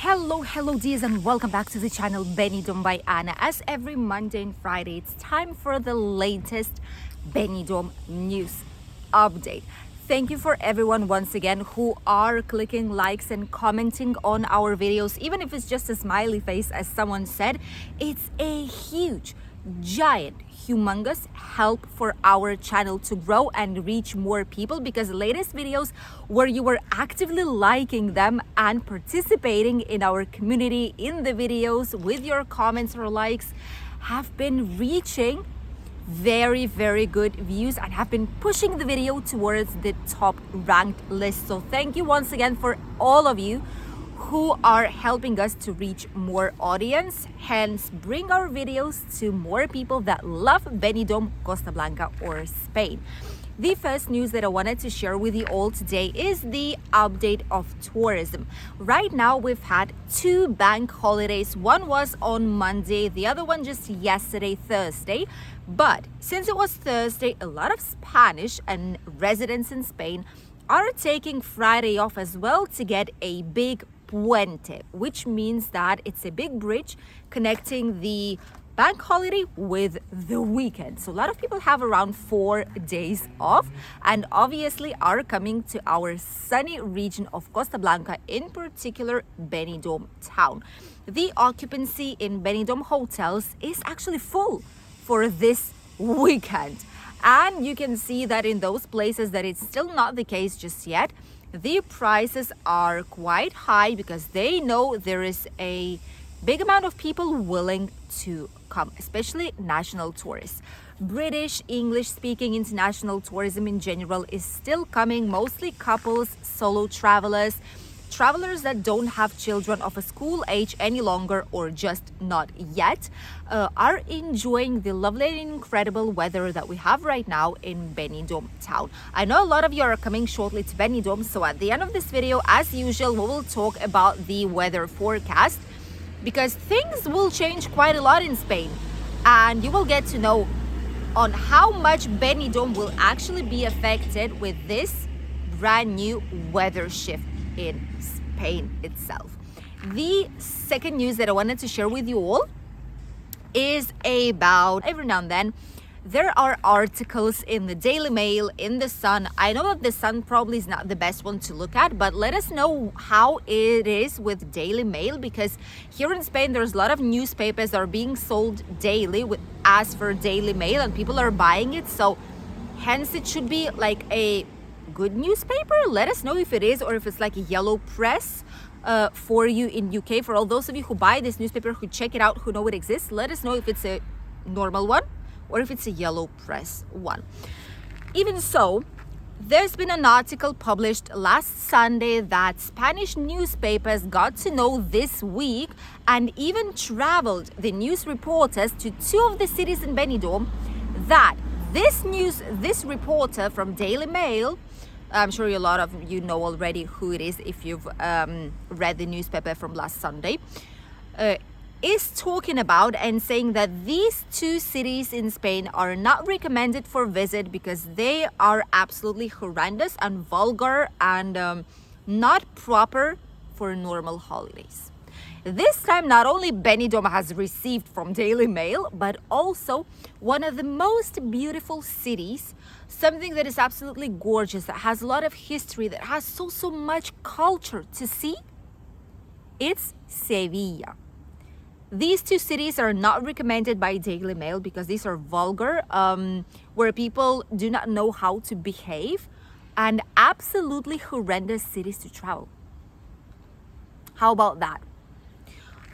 Hello dears, and welcome back to the channel Benidorm by Anna. As every Monday and Friday, it's time for the latest Benidorm news update. Thank you for everyone once again who are clicking likes and commenting on our videos, even if it's just a smiley face, as someone said. It's a huge, giant, humongous help for our channel to grow and reach more people, because the latest videos where you were actively liking them and participating in our community in the videos with your comments or likes have been reaching very good views and have been pushing the video towards the top ranked list. So thank you once again for all of you who are helping us to reach more audience, hence bring our videos to more people that love Benidorm, Costa Blanca or Spain. The first news that I wanted to share with you all today is the update of tourism. Right now we've had 2 bank holidays. One was on Monday, the other one just yesterday, Thursday. But since it was Thursday, a lot of Spanish and residents in Spain are taking Friday off as well to get a big puente, which means that it's a big bridge connecting the bank holiday with the weekend. So a lot of people have around 4 days off and obviously are coming to our sunny region of Costa Blanca, in particular Benidorm town. The occupancy in Benidorm Hotels is actually full for this weekend. And you can see that in those places that it's still not the case just yet. The prices are quite high because they know there is a big amount of people willing to come, especially national tourists. British, English-speaking international tourism in general is still coming, mostly couples, solo travelers that don't have children of a school age any longer or just not yet, are enjoying the lovely and incredible weather that we have right now in Benidorm town. I know a lot of you are coming shortly to Benidorm, so at the end of this video, as usual, we will talk about the weather forecast, because things will change quite a lot in Spain, and you will get to know on how much Benidorm will actually be affected with this brand new weather shift in Spain itself. The second news that I wanted to share with you all is about, every now and then there are articles in the Daily Mail, in the Sun. I know that the Sun probably is not the best one to look at, but let us know how it is with Daily Mail, because here in Spain there's a lot of newspapers that are being sold daily as for Daily Mail, and people are buying it, so hence it should be like a good newspaper. Let us know if it is, or if it's like a yellow press for you in UK. For all those of you who buy this newspaper, who check it out, who know it exists, let us know if it's a normal one or if it's a yellow press one. Even so, there's been an article published last Sunday that Spanish newspapers got to know this week, and even traveled the news reporters to 2 of the cities in Benidorm, that this reporter from Daily Mail, I'm sure a lot of you know already who it is if you've read the newspaper from last Sunday, is talking about and saying that these 2 cities in Spain are not recommended for visit because they are absolutely horrendous and vulgar and not proper for normal holidays. This time, not only Benidorm has received from Daily Mail, but also one of the most beautiful cities, something that is absolutely gorgeous, that has a lot of history, that has so much culture to see. It's Sevilla. These 2 cities are not recommended by Daily Mail because these are vulgar, where people do not know how to behave, and absolutely horrendous cities to travel. How about that?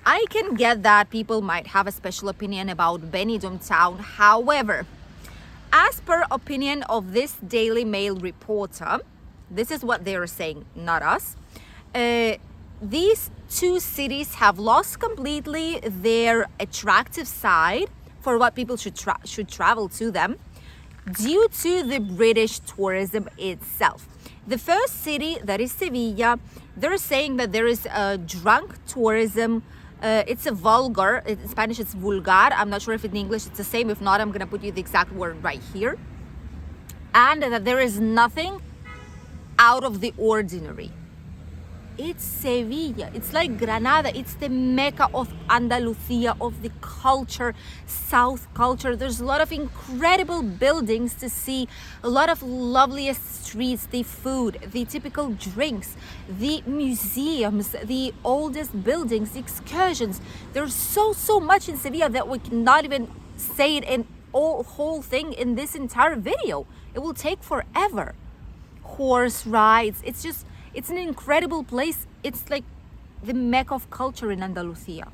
I can get that people might have a special opinion about Benidorm town. However, as per opinion of this Daily Mail reporter, this is what they are saying, not us. These 2 cities have lost completely their attractive side for what people should travel to them due to the British tourism itself. The first city, that is Sevilla, they're saying that there is a drunk tourism. It's a vulgar, in Spanish it's vulgar, I'm not sure if in English it's the same. If not, I'm gonna put you the exact word right here. And that there is nothing out of the ordinary. It's Sevilla. It's like Granada. It's the Mecca of Andalusia, of the culture, South culture. There's a lot of incredible buildings to see, a lot of loveliest streets, the food, the typical drinks, the museums, the oldest buildings, the excursions. There's so much in Sevilla that we cannot even say it in whole thing in this entire video. It will take forever. Horse rides. It's an incredible place. It's like the Mecca of culture in Andalusia.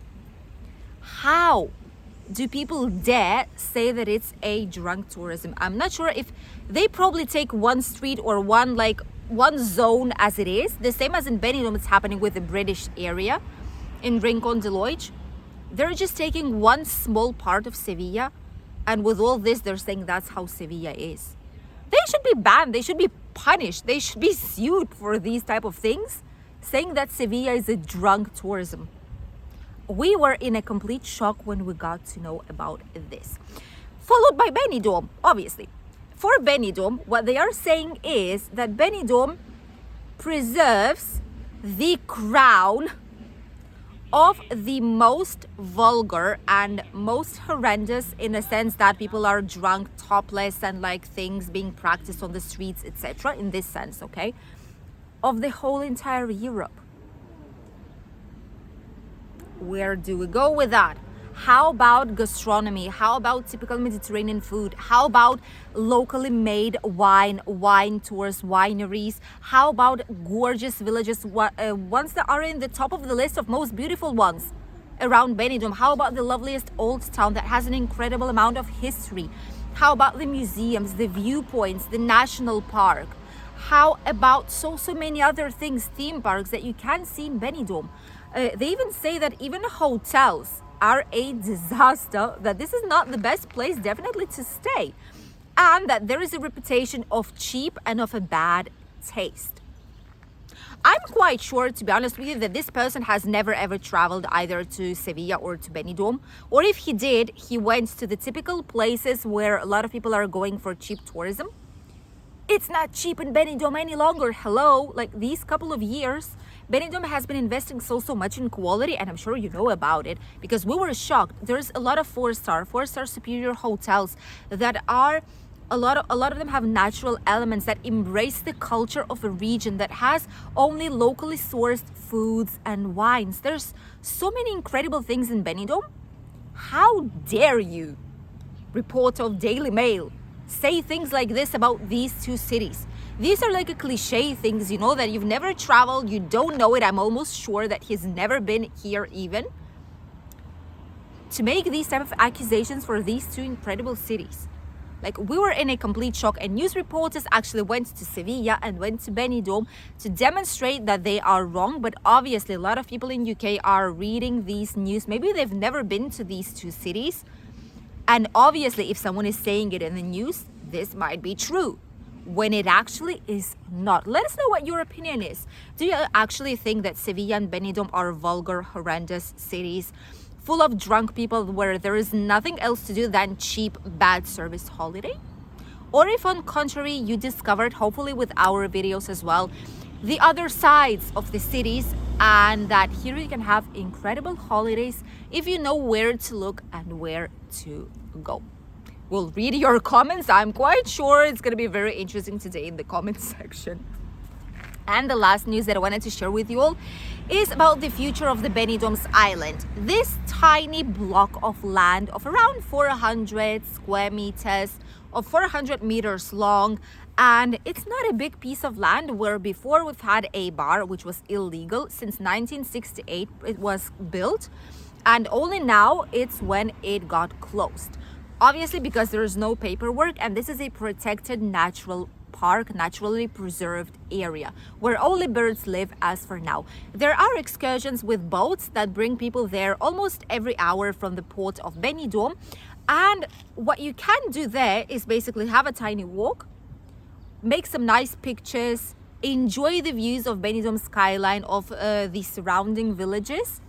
How do people dare say that it's a drunk tourism? I'm not sure if they probably take one street or one zone as it is. The same as in Benidorm, it's happening with the British area in Rincon de Loige. They're just taking one small part of Sevilla, and with all this, they're saying that's how Sevilla is. They should be banned. They should be punished. They should be sued for these type of things, saying that Sevilla is a drunk tourism. We were in a complete shock when we got to know about this. Followed by Benidorm, obviously. For Benidorm, what they are saying is that Benidorm preserves the crown of the most vulgar and most horrendous, in a sense that people are drunk, topless, and like things being practiced on the streets, etc. In this sense, okay, of the whole entire Europe. Where do we go with that? How about gastronomy? How about typical Mediterranean food? How about locally made wine tours, wineries? How about gorgeous villages, ones that are in the top of the list of most beautiful ones around Benidorm? How about the loveliest old town that has an incredible amount of history? How about the museums, the viewpoints, the national park? How about so many other things, theme parks that you can see in Benidorm? They even say that even hotels are a disaster, that this is not the best place definitely to stay, and that there is a reputation of cheap and of a bad taste. I'm quite sure, to be honest with you, that this person has never ever traveled either to Sevilla or to Benidorm, or if he did, he went to the typical places where a lot of people are going for cheap tourism. It's not cheap in Benidorm any longer. Hello, like these couple of years, Benidorm has been investing so much in quality, and I'm sure you know about it because we were shocked. There's a lot of four-star superior hotels that are a lot of them have natural elements that embrace the culture of a region that has only locally sourced foods and wines. There's so many incredible things in Benidorm. How dare you, reporter of Daily Mail, say things like this about these two cities? These are like a cliche things, you know, that you've never traveled, you don't know it. I'm almost sure that he's never been here even. To make these type of accusations for these two incredible cities. Like, we were in a complete shock, and news reporters actually went to Sevilla and went to Benidorm to demonstrate that they are wrong. But obviously a lot of people in UK are reading these news. Maybe they've never been to these two cities. And obviously if someone is saying it in the news, this might be true, when it actually is not. Let us know what your opinion is. Do you actually think that Sevilla and Benidorm are vulgar, horrendous cities full of drunk people where there is nothing else to do than cheap, bad service holiday? Or if on contrary, you discovered, hopefully with our videos as well, the other sides of the cities, and that here you can have incredible holidays if you know where to look and where to go. We'll read your comments. I'm quite sure it's going to be very interesting today in the comment section. And the last news that I wanted to share with you all is about the future of the Benidorm Island. This tiny block of land of around 400 square meters, of 400 meters long, and it's not a big piece of land where before we've had a bar, which was illegal since 1968. It was built, and only now it's when it got closed. Obviously because there is no paperwork, and this is a protected natural park, naturally preserved area where only birds live as for now. There are excursions with boats that bring people there almost every hour from the port of Benidorm, and what you can do there is basically have a tiny walk, make some nice pictures, enjoy the views of Benidorm skyline of the surrounding villages.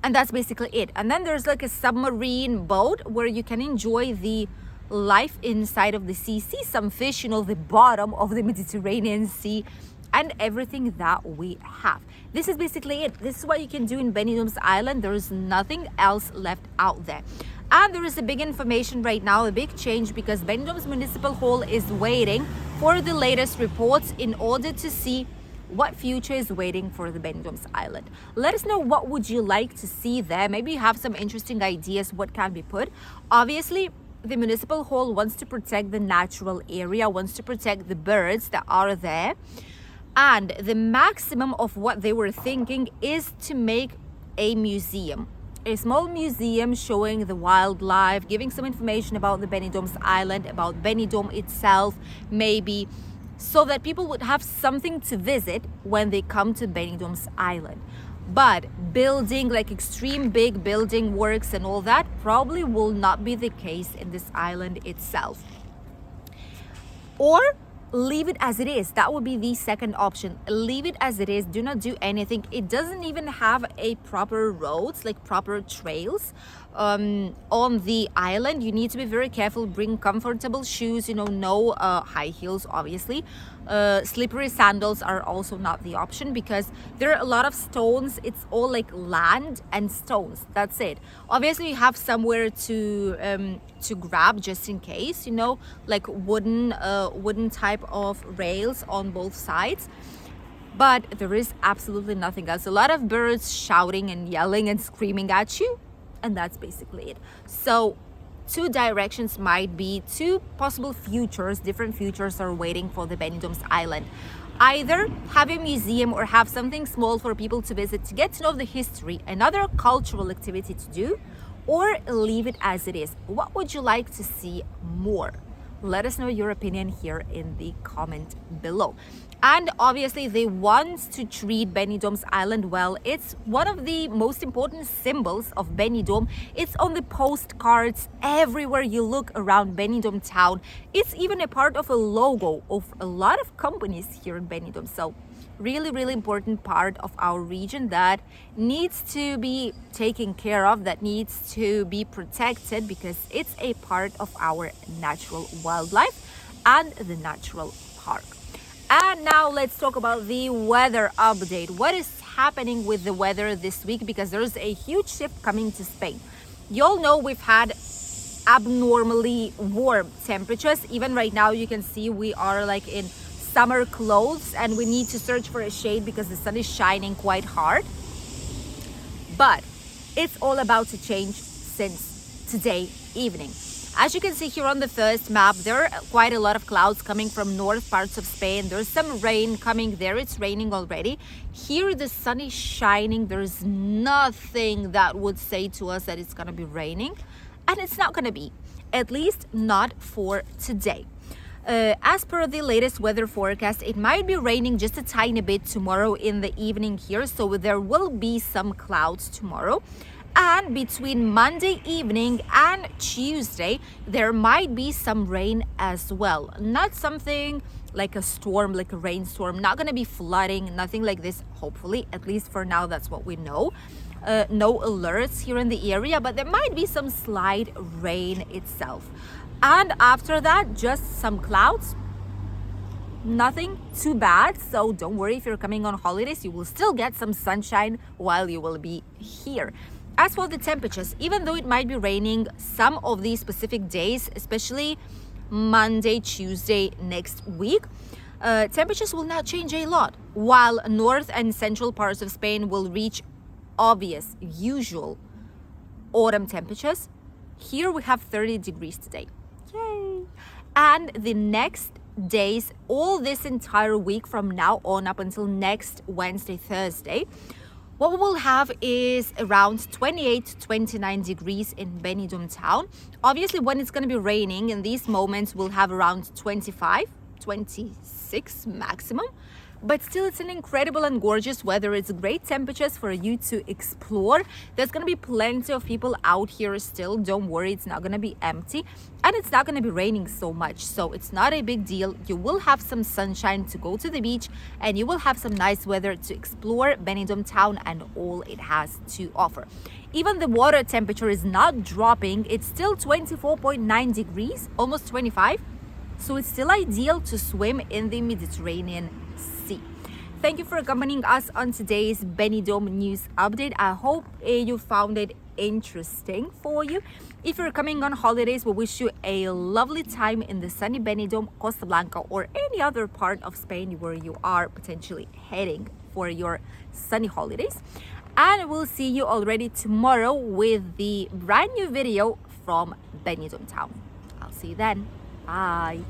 And that's basically it. And then there's like a submarine boat where you can enjoy the life inside of the sea, see some fish, you know, the bottom of the Mediterranean Sea, and everything that we have. This is basically it. This is what you can do in Benidorm Island. There is nothing else left out there. And there is a big information right now, a big change, because Benidorm's Municipal Hall is waiting for the latest reports in order to see what future is waiting for the Benidorm Island. Let us know, what would you like to see there? Maybe you have some interesting ideas what can be put. Obviously, the Municipal Hall wants to protect the natural area, wants to protect the birds that are there. And the maximum of what they were thinking is to make a museum. A small museum showing the wildlife, giving some information about the Benidorm Island, about Benidorm itself, maybe, so that people would have something to visit when they come to Benidorm Island. But building, like extreme big building works and all that, probably will not be the case in this island itself. Or leave it as it is. That would be the second option. Leave it as it is. Do not do anything. It doesn't even have a proper roads, like proper trails on the island. You need to be very careful. Bring comfortable shoes, no high heels, obviously. Slippery sandals are also not the option, because there are a lot of stones. It's all like land and stones. That's it. Obviously, you have somewhere to grab just in case, like wooden type of rails on both sides. But there is absolutely nothing else. A lot of birds shouting and yelling and screaming at you, and that's basically it. So two directions might be, two possible futures, different futures are waiting for the Benidorm Island. Either have a museum or have something small for people to visit to get to know the history, another cultural activity to do, or leave it as it is. What would you like to see more? Let us know your opinion here in the comment below. And obviously, they want to treat Benidorm Island well. It's one of the most important symbols of Benidorm. It's on the postcards everywhere you look around Benidorm town. It's even a part of a logo of a lot of companies here in Benidorm. So really, really important part of our region that needs to be taken care of, that needs to be protected, because it's a part of our natural wildlife and the natural park. And now let's talk about the weather update. What is happening with the weather this week? Because there's a huge shift coming to Spain. You all know we've had abnormally warm temperatures. Even right now, you can see we are like in summer clothes and we need to search for a shade because the sun is shining quite hard. But it's all about to change since today evening. As you can see here on the first map, there are quite a lot of clouds coming from north parts of Spain. There's some rain coming there. It's raining already. Here the sun is shining. There's nothing that would say to us that it's going to be raining. And it's not going to be, at least not for today. As per the latest weather forecast, it might be raining just a tiny bit tomorrow in the evening here. So there will be some clouds tomorrow. And between Monday evening and Tuesday, there might be some rain as well. Not something like a storm, like a rainstorm, not going to be flooding, nothing like this, hopefully. At least for now, that's what we know. No alerts here in the area, but there might be some slight rain itself. And after that, just some clouds. Nothing too bad, so don't worry if you're coming on holidays, you will still get some sunshine while you will be here. As for the temperatures, even though it might be raining some of these specific days, especially Monday, Tuesday next week, temperatures will not change a lot, while north and central parts of Spain will reach obvious, usual autumn temperatures. Here we have 30 degrees today. Yay! And the next days, all this entire week from now on up until next Wednesday, Thursday, what we will have is around 28 to 29 degrees in Benidorm town. Obviously, when it's going to be raining, in these moments, we'll have around 25, 26 maximum. But still, it's an incredible and gorgeous weather. It's great temperatures for you to explore. There's going to be plenty of people out here still. Don't worry, it's not going to be empty. And it's not going to be raining so much. So it's not a big deal. You will have some sunshine to go to the beach. And you will have some nice weather to explore Benidorm town and all it has to offer. Even the water temperature is not dropping. It's still 24.9 degrees, almost 25. So it's still ideal to swim in the Mediterranean Sea. Thank you for accompanying us on today's Benidorm news update. I hope you found it interesting for you. If you're coming on holidays, we wish you a lovely time in the sunny Benidorm, Costa Blanca, or any other part of Spain where you are potentially heading for your sunny holidays. And we'll see you already tomorrow with the brand new video from Benidorm Town. I'll see you then. Bye.